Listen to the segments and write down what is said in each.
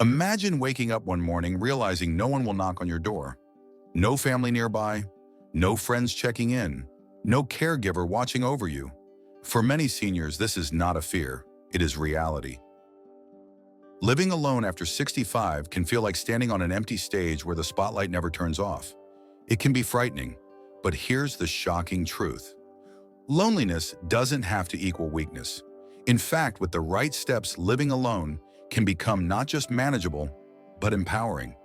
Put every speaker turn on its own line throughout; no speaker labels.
Imagine waking up one morning realizing no one will knock on your door. No family nearby, no friends checking in, no caregiver watching over you. For many seniors, this is not a fear, it is reality. Living alone after 65 can feel like standing on an empty stage where the spotlight never turns off. It can be frightening, but here's the shocking truth. Loneliness doesn't have to equal weakness. In fact, with the right steps, living alone can become not just manageable, but empowering.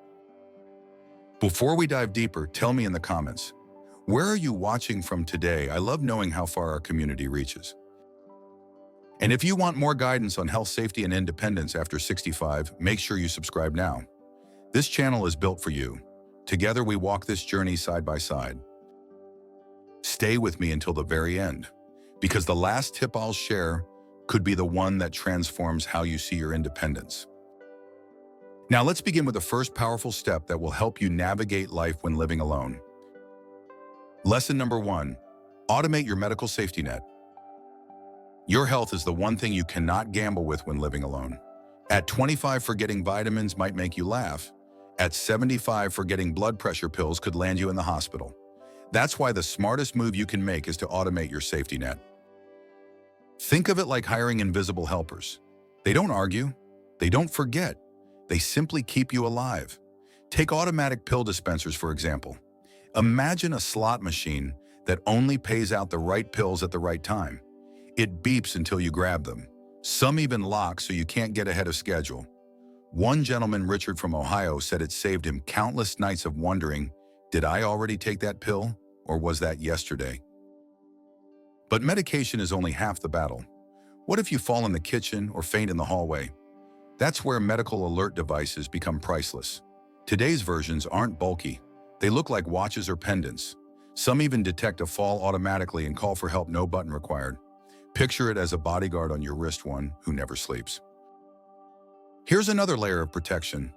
Before we dive deeper, tell me in the comments, where are you watching from today? I love knowing how far our community reaches. And if you want more guidance on health, safety, and independence after 65, make sure you subscribe now. This channel is built for you. Together we walk this journey side by side. Stay with me until the very end, because the last tip I'll share could be the one that transforms how you see your independence. Now let's begin with the first powerful step that will help you navigate life when living alone. Lesson number 1, automate your medical safety net. Your health is the one thing you cannot gamble with when living alone. At 25, forgetting vitamins might make you laugh. At 75, forgetting blood pressure pills could land you in the hospital. That's why the smartest move you can make is to automate your safety net. Think of it like hiring invisible helpers. They don't argue. They don't forget. They simply keep you alive. Take automatic pill dispensers, for example. Imagine a slot machine that only pays out the right pills at the right time. It beeps until you grab them. Some even lock so you can't get ahead of schedule. One gentleman, Richard from Ohio, said it saved him countless nights of wondering, did I already take that pill, or was that yesterday? But medication is only half the battle. What if you fall in the kitchen or faint in the hallway? That's where medical alert devices become priceless. Today's versions aren't bulky. They look like watches or pendants. Some even detect a fall automatically and call for help, no button required. Picture it as a bodyguard on your wrist, one who never sleeps. Here's another layer of protection.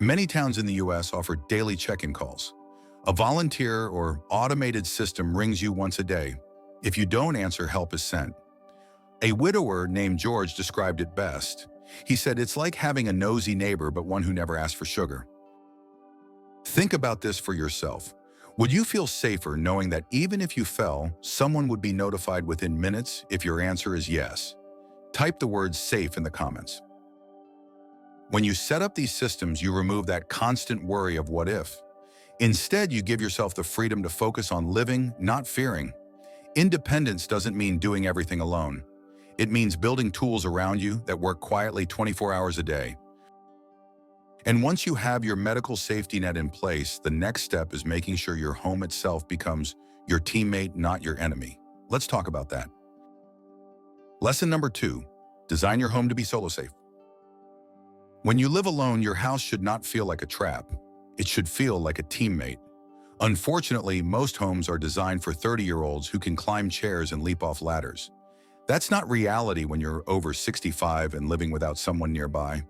Many towns in the US offer daily check-in calls. A volunteer or automated system rings you once a day. If you don't answer, help is sent. A widower named George described it best. He said, it's like having a nosy neighbor, but one who never asked for sugar. Think about this for yourself. Would you feel safer knowing that even if you fell, someone would be notified within minutes if your answer is yes? Type the word safe in the comments. When you set up these systems, you remove that constant worry of what if. Instead, you give yourself the freedom to focus on living, not fearing. Independence doesn't mean doing everything alone. It means building tools around you that work quietly 24 hours a day. And once you have your medical safety net in place, the next step is making sure your home itself becomes your teammate, not your enemy. Let's talk about that. Lesson number 2, design your home to be solo safe. When you live alone, your house should not feel like a trap. It should feel like a teammate. Unfortunately, most homes are designed for 30-year-olds who can climb chairs and leap off ladders. That's not reality when you're over 65 and living without someone nearby.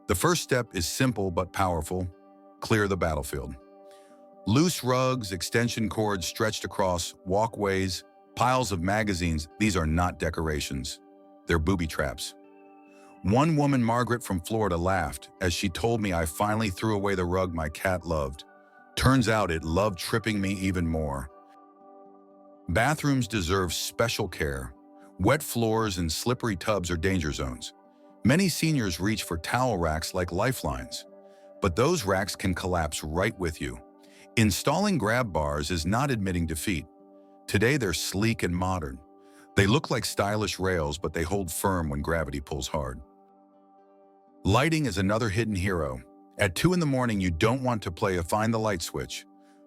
The first step is simple but powerful. Clear the battlefield. Loose rugs, extension cords stretched across walkways, piles of magazines, these are not decorations. They're booby traps. One woman, Margaret from Florida, laughed as she told me I finally threw away the rug my cat loved. Turns out it loved tripping me even more. Bathrooms deserve special care. Wet floors and slippery tubs are danger zones. Many seniors reach for towel racks like lifelines, but those racks can collapse right with you. Installing grab bars is not admitting defeat. Today they're sleek and modern. They look like stylish rails, but they hold firm when gravity pulls hard. Lighting is another hidden hero. At 2 in the morning, you don't want to play a find the light switch.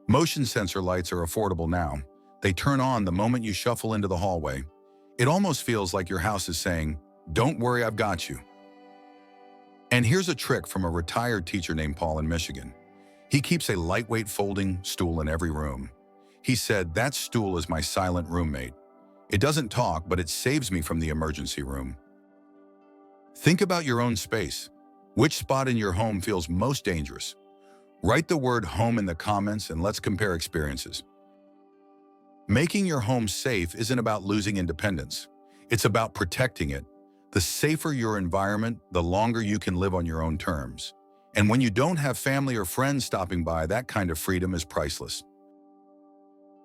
Motion sensor lights are affordable now. They turn on the moment you shuffle into the hallway. It almost feels like your house is saying, don't worry, I've got you. And here's a trick from a retired teacher named Paul in Michigan. He keeps a lightweight folding stool in every room. He said, that stool is my silent roommate. It doesn't talk, but it saves me from the emergency room. Think about your own space. Which spot in your home feels most dangerous? Write the word home in the comments and let's compare experiences. Making your home safe isn't about losing independence. It's about protecting it. The safer your environment, the longer you can live on your own terms. And when you don't have family or friends stopping by, that kind of freedom is priceless.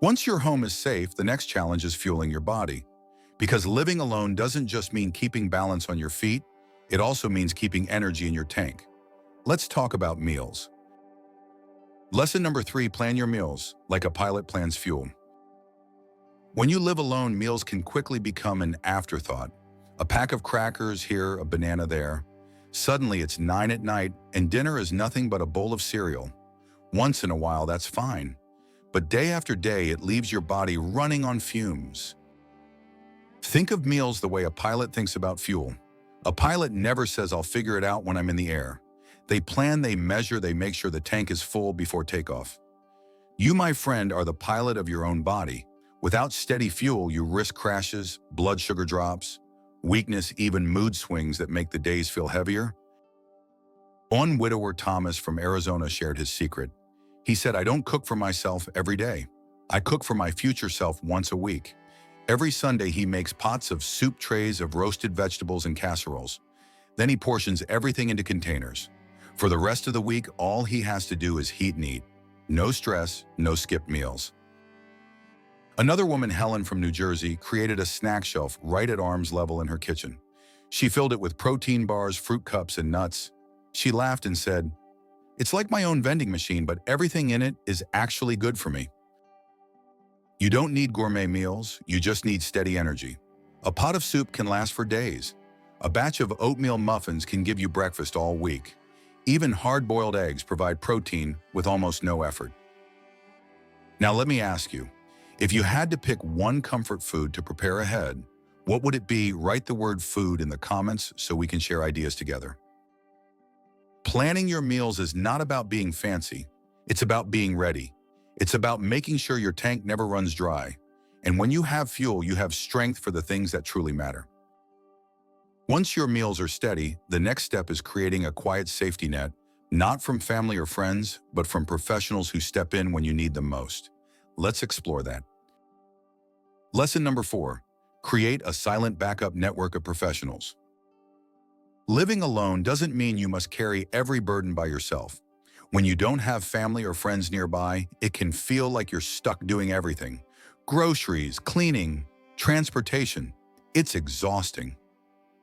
Once your home is safe, the next challenge is fueling your body. Because living alone doesn't just mean keeping balance on your feet, it also means keeping energy in your tank. Let's talk about meals. Lesson number 3, plan your meals like a pilot plans fuel. When you live alone, meals can quickly become an afterthought. A pack of crackers here, a banana there. Suddenly it's 9 at night and dinner is nothing but a bowl of cereal. Once in a while, that's fine. But day after day, it leaves your body running on fumes. Think of meals the way a pilot thinks about fuel. A pilot never says, "I'll figure it out when I'm in the air." They plan, they measure, they make sure the tank is full before takeoff. You, my friend, are the pilot of your own body. Without steady fuel, you risk crashes, blood sugar drops, weakness, even mood swings that make the days feel heavier. One widower, Thomas from Arizona, shared his secret. He said, "I don't cook for myself every day. I cook for my future self once a week." Every Sunday, he makes pots of soup, trays of roasted vegetables and casseroles. Then he portions everything into containers. For the rest of the week, all he has to do is heat and eat. No stress, no skipped meals. Another woman, Helen from New Jersey, created a snack shelf right at arm's level in her kitchen. She filled it with protein bars, fruit cups, and nuts. She laughed and said, "It's like my own vending machine, but everything in it is actually good for me." You don't need gourmet meals, you just need steady energy. A pot of soup can last for days. A batch of oatmeal muffins can give you breakfast all week. Even hard-boiled eggs provide protein with almost no effort. Now let me ask you, if you had to pick one comfort food to prepare ahead, what would it be? Write the word food in the comments so we can share ideas together. Planning your meals is not about being fancy. It's about being ready. It's about making sure your tank never runs dry. And when you have fuel, you have strength for the things that truly matter. Once your meals are steady, the next step is creating a quiet safety net, not from family or friends, but from professionals who step in when you need them most. Let's explore that. Lesson number 4, create a silent backup network of professionals. Living alone doesn't mean you must carry every burden by yourself. When you don't have family or friends nearby, it can feel like you're stuck doing everything. Groceries, cleaning, transportation. It's exhausting.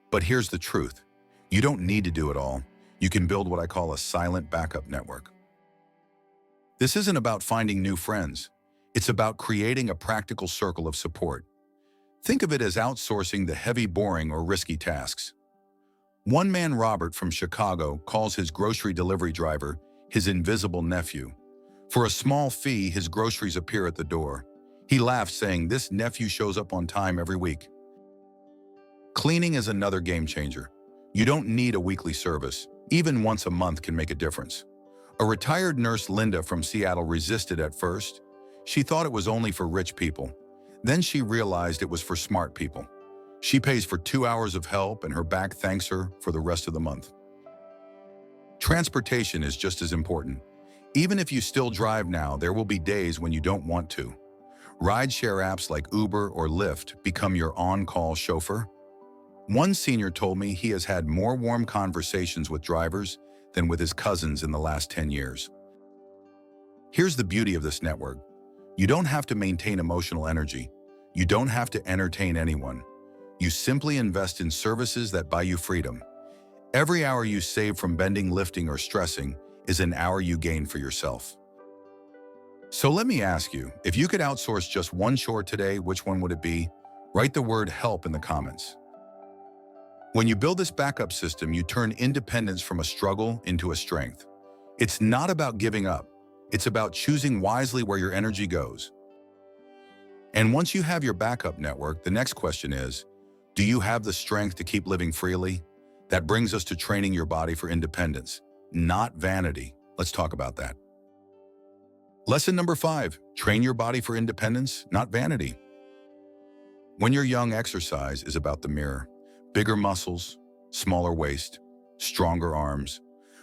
But here's the truth. You don't need to do it all. You can build what I call a silent backup network. This isn't about finding new friends. It's about creating a practical circle of support. Think of it as outsourcing the heavy, boring, or risky tasks. One man, Robert from Chicago, calls his grocery delivery driver his invisible nephew. For a small fee, his groceries appear at the door. He laughs, saying, "This nephew shows up on time every week." Cleaning is another game changer. You don't need a weekly service. Even once a month can make a difference. A retired nurse, Linda from Seattle, resisted at first. She thought it was only for rich people. Then she realized it was for smart people. She pays for 2 hours of help and her back thanks her for the rest of the month. Transportation is just as important. Even if you still drive now, there will be days when you don't want to. Rideshare apps like Uber or Lyft become your on-call chauffeur. One senior told me he has had more warm conversations with drivers than with his cousins in the last 10 years. Here's the beauty of this network. You don't have to maintain emotional energy. You don't have to entertain anyone. You simply invest in services that buy you freedom. Every hour you save from bending, lifting, or stressing is an hour you gain for yourself. So let me ask you, if you could outsource just one chore today, which one would it be? Write the word help in the comments. When you build this backup system, you turn independence from a struggle into a strength. It's not about giving up. It's about choosing wisely where your energy goes. And once you have your backup network, the next question is, do you have the strength to keep living freely? That brings us to training your body for independence, not vanity. Let's talk about that. Lesson number 5, train your body for independence, not vanity. When you're young, exercise is about the mirror. Bigger muscles, smaller waist, stronger arms.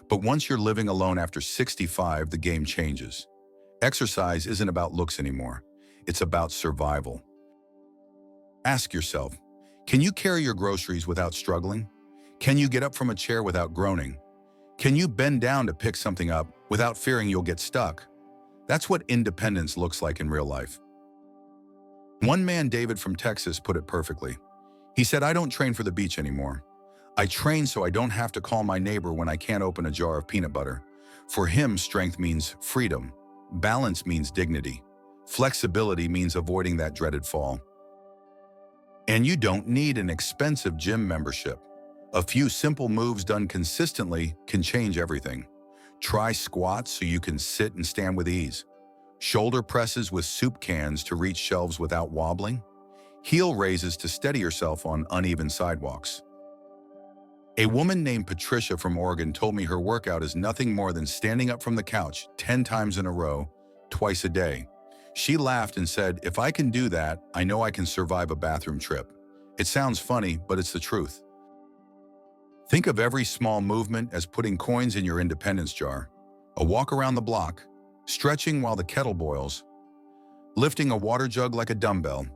But once you're living alone after 65, the game changes. Exercise isn't about looks anymore. It's about survival. Ask yourself, Can you carry your groceries without struggling? Can you get up from a chair without groaning? Can you bend down to pick something up without fearing you'll get stuck? That's what independence looks like in real life. One man, David from Texas, put it perfectly. He said, "I don't train for the beach anymore. I train so I don't have to call my neighbor when I can't open a jar of peanut butter." For him, strength means freedom. Balance means dignity. Flexibility means avoiding that dreaded fall. And you don't need an expensive gym membership. A few simple moves done consistently can change everything. Try squats so you can sit and stand with ease. Shoulder presses with soup cans to reach shelves without wobbling. Heel raises to steady yourself on uneven sidewalks. A woman named Patricia from Oregon told me her workout is nothing more than standing up from the couch 10 times in a row, twice a day. She laughed and said, "If I can do that, I know I can survive a bathroom trip." It sounds funny, but it's the truth. Think of every small movement as putting coins in your independence jar. A walk around the block, stretching while the kettle boils, lifting a water jug like a dumbbell.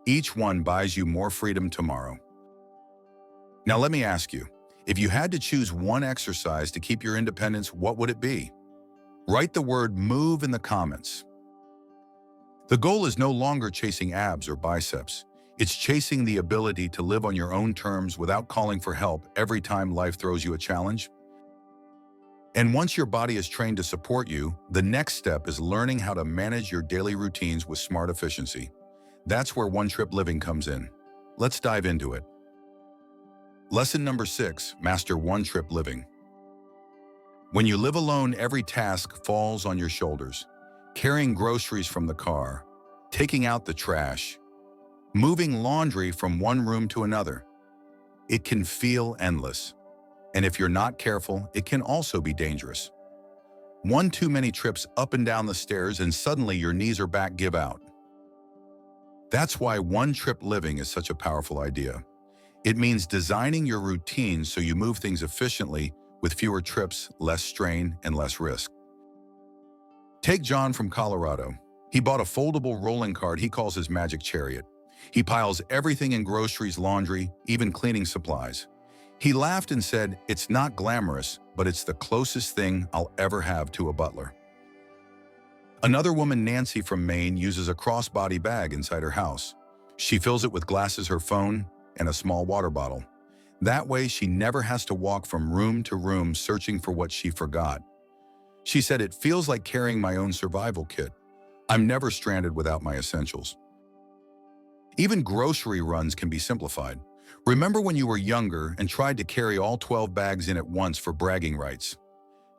Each one buys you more freedom tomorrow. Now let me ask you, if you had to choose one exercise to keep your independence, what would it be? Write the word "move" in the comments. The goal is no longer chasing abs or biceps. It's chasing the ability to live on your own terms without calling for help every time life throws you a challenge. And once your body is trained to support you, the next step is learning how to manage your daily routines with smart efficiency. That's where one-trip living comes in. Let's dive into it. Lesson number 6, master one-trip living. When you live alone, every task falls on your shoulders. Carrying groceries from the car, taking out the trash, moving laundry from one room to another. It can feel endless. And if you're not careful, it can also be dangerous. One too many trips up and down the stairs and suddenly your knees or back give out. That's why one-trip living is such a powerful idea. It means designing your routine so you move things efficiently with fewer trips, less strain, and less risk. Take John from Colorado. He bought a foldable rolling cart he calls his magic chariot. He piles everything in groceries, laundry, even cleaning supplies. He laughed and said, "It's not glamorous, but it's the closest thing I'll ever have to a butler." Another woman, Nancy from Maine, uses a crossbody bag inside her house. She fills it with glasses, her phone, and a small water bottle. That way, she never has to walk from room to room searching for what she forgot. She said, "It feels like carrying my own survival kit. I'm never stranded without my essentials." Even grocery runs can be simplified. Remember when you were younger and tried to carry all 12 bags in at once for bragging rights?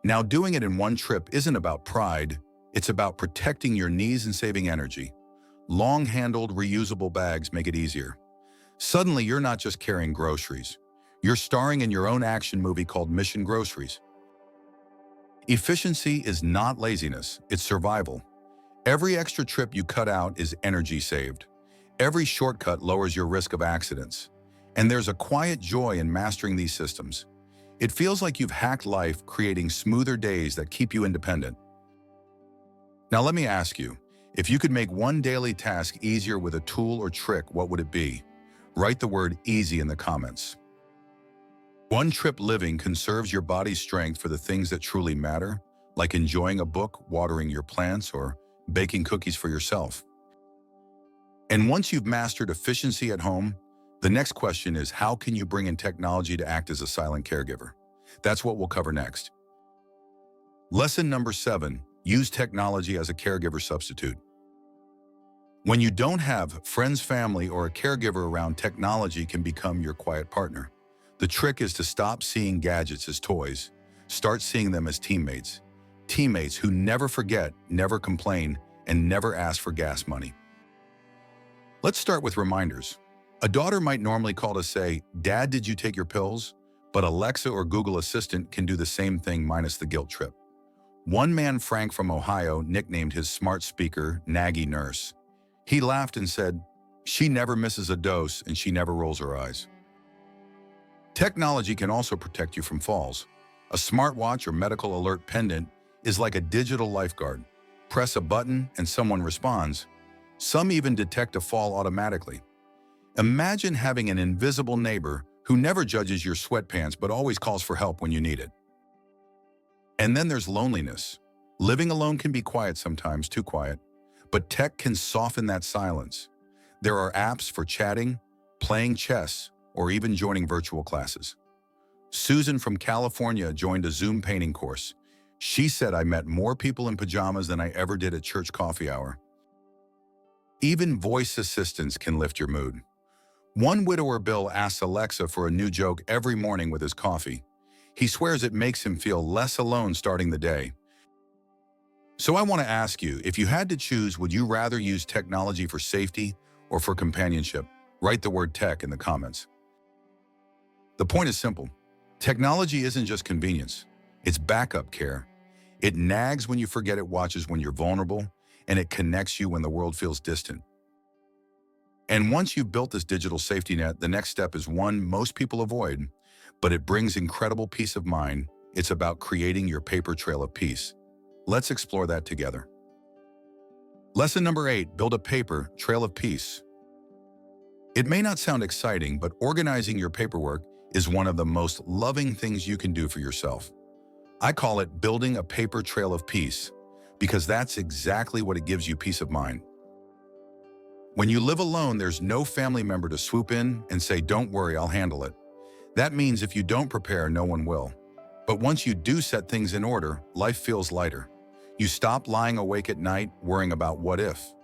Now doing it in one trip isn't about pride, it's about protecting your knees and saving energy. Long-handled, reusable bags make it easier. Suddenly, you're not just carrying groceries. You're starring in your own action movie called Mission Groceries. Efficiency is not laziness, it's survival. Every extra trip you cut out is energy saved. Every shortcut lowers your risk of accidents. And there's a quiet joy in mastering these systems. It feels like you've hacked life, creating smoother days that keep you independent. Now let me ask you, if you could make one daily task easier with a tool or trick, what would it be? Write the word "easy" in the comments. One-trip living conserves your body's strength for the things that truly matter, like enjoying a book, watering your plants, or baking cookies for yourself. And once you've mastered efficiency at home, the next question is, how can you bring in technology to act as a silent caregiver? That's what we'll cover next. Lesson number 7, use technology as a caregiver substitute. When you don't have friends, family, or a caregiver around, technology can become your quiet partner. The trick is to stop seeing gadgets as toys. Start seeing them as teammates. Teammates who never forget, never complain, and never ask for gas money. Let's start with reminders. A daughter might normally call to say, "Dad, did you take your pills?" But Alexa or Google Assistant can do the same thing minus the guilt trip. One man, Frank from Ohio, nicknamed his smart speaker Naggy Nurse. He laughed and said, "She never misses a dose and she never rolls her eyes." Technology can also protect you from falls. A smartwatch or medical alert pendant is like a digital lifeguard. Press a button and someone responds. Some even detect a fall automatically. Imagine having an invisible neighbor who never judges your sweatpants but always calls for help when you need it. And then there's loneliness. Living alone can be quiet sometimes, too quiet, but tech can soften that silence. There are apps for chatting, playing chess, or even joining virtual classes. Susan from California joined a Zoom painting course. She said, "I met more people in pajamas than I ever did at church coffee hour." Even voice assistants can lift your mood. One widower Bill asks Alexa for a new joke every morning with his coffee. He swears it makes him feel less alone starting the day. So I want to ask you, if you had to choose, would you rather use technology for safety or for companionship? Write the word tech in the comments. The point is simple. Technology isn't just convenience. It's backup care. It nags when you forget, it watches when you're vulnerable, and it connects you when the world feels distant. And once you've built this digital safety net, the next step is one most people avoid, but it brings incredible peace of mind. It's about creating your paper trail of peace. Let's explore that together. Lesson number 8, build a paper trail of peace. It may not sound exciting, but organizing your paperwork is one of the most loving things you can do for yourself. I call it building a paper trail of peace, because that's exactly what it gives you, peace of mind. When you live alone, there's no family member to swoop in and say, "Don't worry, I'll handle it." That means if you don't prepare, no one will. But once you do set things in order, life feels lighter. You stop lying awake at night worrying about what if.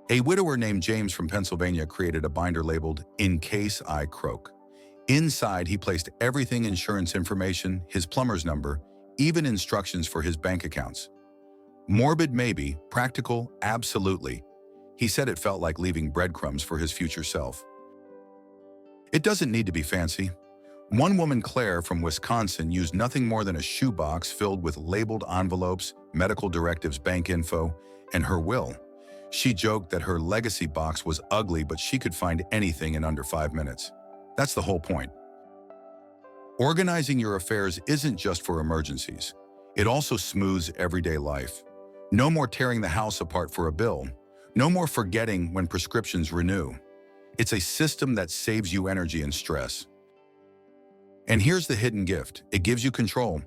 A widower named James from Pennsylvania created a binder labeled "In Case I Croak." Inside, he placed everything: insurance information, his plumber's number, even instructions for his bank accounts. Morbid maybe, practical absolutely. He said it felt like leaving breadcrumbs for his future self. It doesn't need to be fancy. One woman, Claire from Wisconsin, used nothing more than a shoebox filled with labeled envelopes, medical directives, bank info, and her will. She joked that her legacy box was ugly, but she could find anything in under 5 minutes. That's the whole point. Organizing your affairs isn't just for emergencies. It also smooths everyday life. No more tearing the house apart for a bill. No more forgetting when prescriptions renew. It's a system that saves you energy and stress. And here's the hidden gift. It gives you control.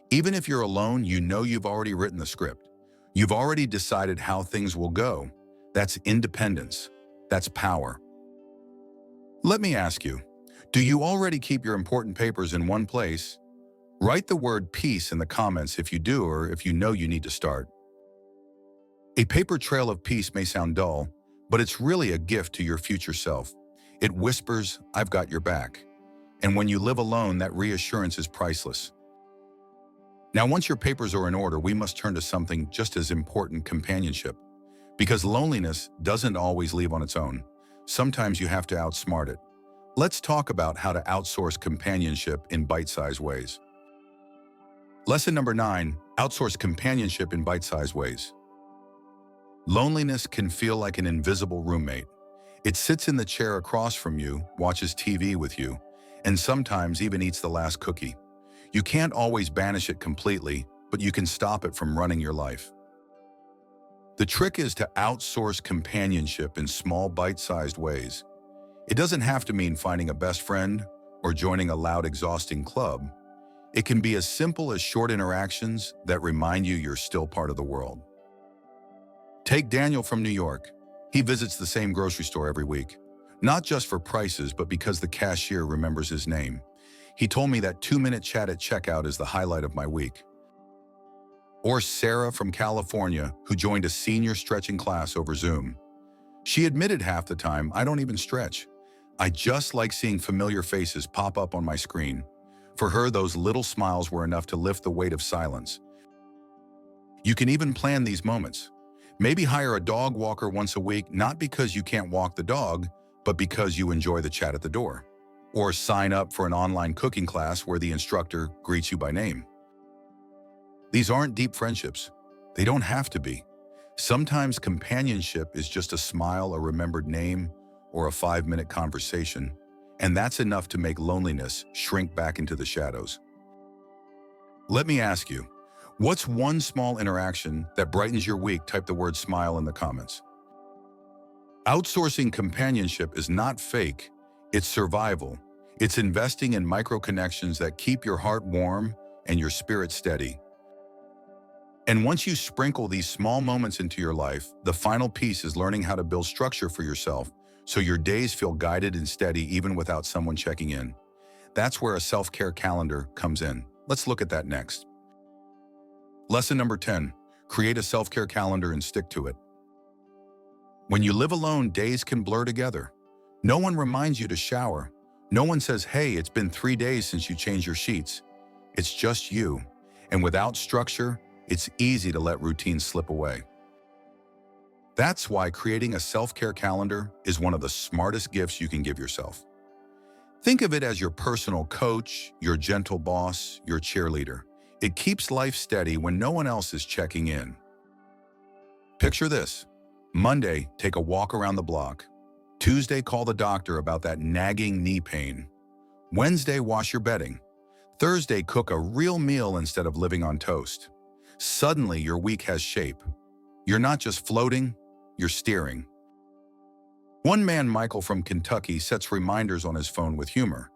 Even if you're alone, you know you've already written the script. You've already decided how things will go. That's independence. That's power. Let me ask you, do you already keep your important papers in one place? Write the word peace in the comments if you do, or if you know you need to start. A paper trail of peace may sound dull, but it's really a gift to your future self. It whispers, "I've got your back." And when you live alone, that reassurance is priceless. Now, once your papers are in order, we must turn to something just as important: companionship. Because loneliness doesn't always leave on its own. Sometimes you have to outsmart it. Let's talk about how to outsource companionship in bite-sized ways. Lesson number 9, outsource companionship in bite-sized ways. Loneliness can feel like an invisible roommate. It sits in the chair across from you, watches TV with you, and sometimes even eats the last cookie. You can't always banish it completely, but you can stop it from running your life. The trick is to outsource companionship in small, bite-sized ways. It doesn't have to mean finding a best friend or joining a loud, exhausting club. It can be as simple as short interactions that remind you you're still part of the world. Take Daniel from New York. He visits the same grocery store every week, not just for prices, but because the cashier remembers his name. He told me that 2-minute chat at checkout is the highlight of my week. Or Sarah from California, who joined a senior stretching class over Zoom. She admitted half the time, "I don't even stretch. I just like seeing familiar faces pop up on my screen." For her, those little smiles were enough to lift the weight of silence. You can even plan these moments. Maybe hire a dog walker once a week, not because you can't walk the dog, but because you enjoy the chat at the door. Or sign up for an online cooking class where the instructor greets you by name. These aren't deep friendships. They don't have to be. Sometimes companionship is just a smile, a remembered name, or a 5-minute conversation, and that's enough to make loneliness shrink back into the shadows. Let me ask you, what's one small interaction that brightens your week? Type the word "smile" in the comments. Outsourcing companionship is not fake, it's survival. It's investing in micro-connections that keep your heart warm and your spirit steady. And once you sprinkle these small moments into your life, the final piece is learning how to build structure for yourself so your days feel guided and steady even without someone checking in. That's where a self-care calendar comes in. Let's look at that next. Lesson number 10, create a self-care calendar and stick to it. When you live alone, days can blur together. No one reminds you to shower. No one says, hey, it's been 3 days since you changed your sheets. It's just you. And without structure, it's easy to let routines slip away. That's why creating a self-care calendar is one of the smartest gifts you can give yourself. Think of it as your personal coach, your gentle boss, your cheerleader. It keeps life steady when no one else is checking in. Picture this. Monday, take a walk around the block. Tuesday, call the doctor about that nagging knee pain. Wednesday, wash your bedding. Thursday, cook a real meal instead of living on toast. Suddenly, your week has shape. You're not just floating, you're steering. One man, Michael from Kentucky, sets reminders on his phone with humor.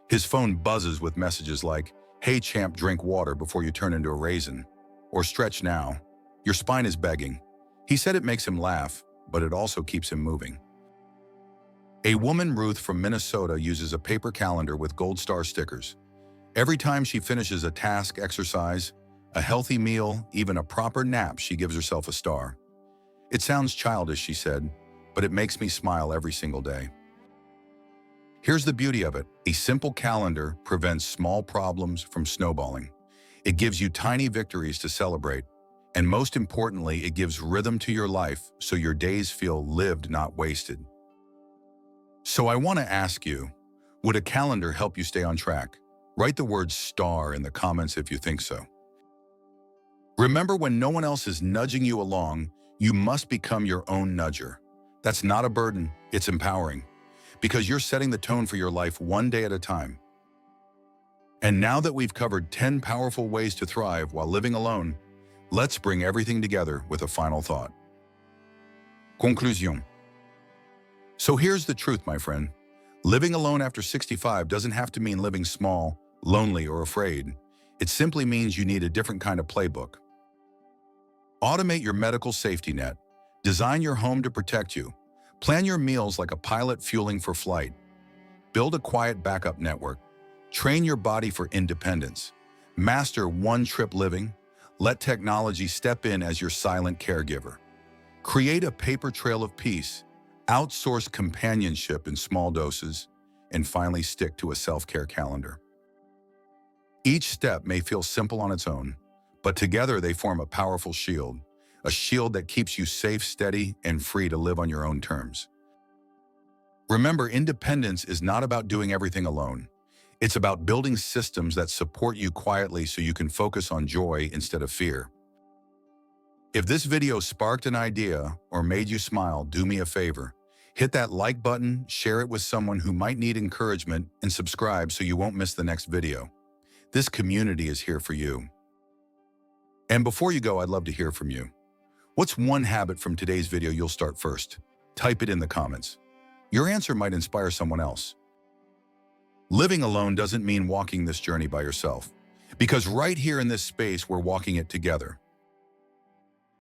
His phone buzzes with messages like, hey champ, drink water before you turn into a raisin. Or stretch now. Your spine is begging. He said it makes him laugh, but it also keeps him moving. A woman, Ruth from Minnesota, uses a paper calendar with gold star stickers. Every time she finishes a task, exercise, a healthy meal, even a proper nap, she gives herself a star. It sounds childish, she said, but it makes me smile every single day. Here's the beauty of it. A simple calendar prevents small problems from snowballing. It gives you tiny victories to celebrate. And most importantly, it gives rhythm to your life so your days feel lived, not wasted. So I want to ask you, would a calendar help you stay on track? Write the word star in the comments if you think so. Remember, when no one else is nudging you along, you must become your own nudger. That's not a burden, it's empowering, because you're setting the tone for your life one day at a time. And now that we've covered 10 powerful ways to thrive while living alone, let's bring everything together with a final thought. Conclusion. So here's the truth, my friend. Living alone after 65 doesn't have to mean living small, lonely, or afraid. It simply means you need a different kind of playbook. Automate your medical safety net. Design your home to protect you. Plan your meals like a pilot fueling for flight. Build a quiet backup network. Train your body for independence. Master one-trip living. Let technology step in as your silent caregiver. Create a paper trail of peace. Outsource companionship in small doses. And finally, stick to a self-care calendar. Each step may feel simple on its own, but together they form a powerful shield. A shield that keeps you safe, steady, and free to live on your own terms. Remember, independence is not about doing everything alone. It's about building systems that support you quietly so you can focus on joy instead of fear. If this video sparked an idea or made you smile, do me a favor. Hit that like button, share it with someone who might need encouragement, and subscribe so you won't miss the next video. This community is here for you. And before you go, I'd love to hear from you. What's one habit from today's video you'll start first? Type it in the comments. Your answer might inspire someone else. Living alone doesn't mean walking this journey by yourself, because right here in this space, we're walking it together.